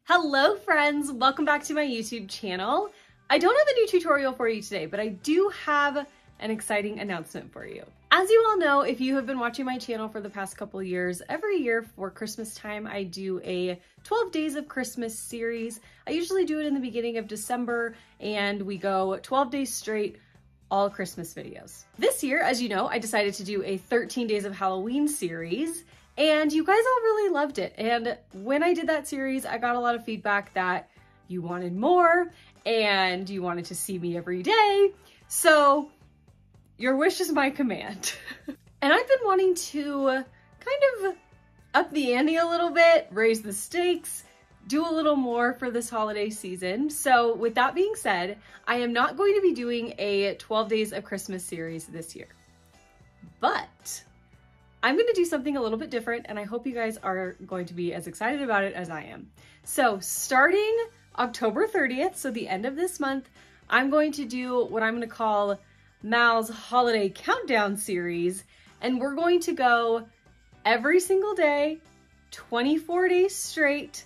Hello friends, welcome back to my YouTube channel. I don't have a new tutorial for you today, but I do have an exciting announcement for you. As you all know, if you have been watching my channel for the past couple years, every year for Christmas time, I do a 12 Days of Christmas series. I usually do it in the beginning of December, and we go 12 days straight, all Christmas videos. This year, as you know, I decided to do a 13 Days of Halloween series, and you guys all really loved it. And when I did that series, I got a lot of feedback that you wanted more and you wanted to see me every day. So your wish is my command. And I've been wanting to kind of up the ante a little bit, raise the stakes, do a little more for this holiday season. So with that being said, I am not going to be doing a 12 Days of Christmas series this year, but I'm going to do something a little bit different, and I hope you guys are going to be as excited about it as I am. So starting October 30th, so the end of this month, I'm going to do what I'm going to call Mal's Holiday Countdown series, and we're going to go every single day, 24 days straight,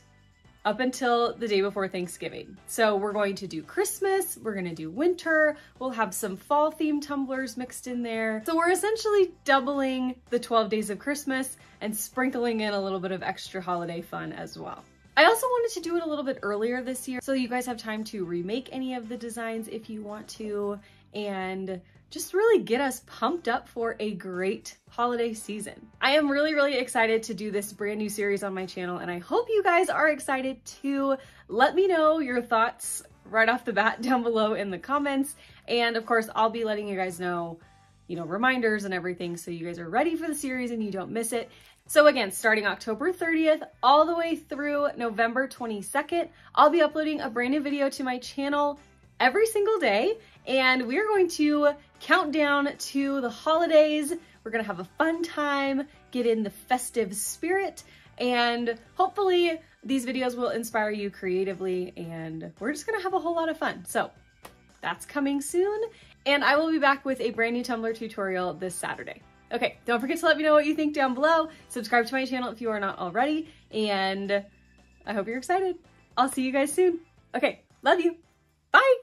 up until the day before Thanksgiving. So we're going to do Christmas, we're gonna do winter, we'll have some fall themed tumblers mixed in there. So we're essentially doubling the 12 days of Christmas and sprinkling in a little bit of extra holiday fun as well. I also wanted to do it a little bit earlier this year so you guys have time to remake any of the designs if you want to, and just really get us pumped up for a great holiday season. I am really excited to do this brand new series on my channel, and I hope you guys are excited too. Let me know your thoughts right off the bat down below in the comments. And of course, I'll be letting you guys know, reminders and everything so you guys are ready for the series and you don't miss it. So again, starting October 30th all the way through November 22nd, I'll be uploading a brand new video to my channel every single day, and we're going to count down to the holidays. We're gonna have a fun time, get in the festive spirit, and hopefully these videos will inspire you creatively, and we're just gonna have a whole lot of fun. So that's coming soon, and I will be back with a brand new Tumblr tutorial this Saturday. Okay, don't forget to let me know what you think down below. Subscribe to my channel if you are not already, and I hope you're excited. I'll see you guys soon. Okay, love you. Bye.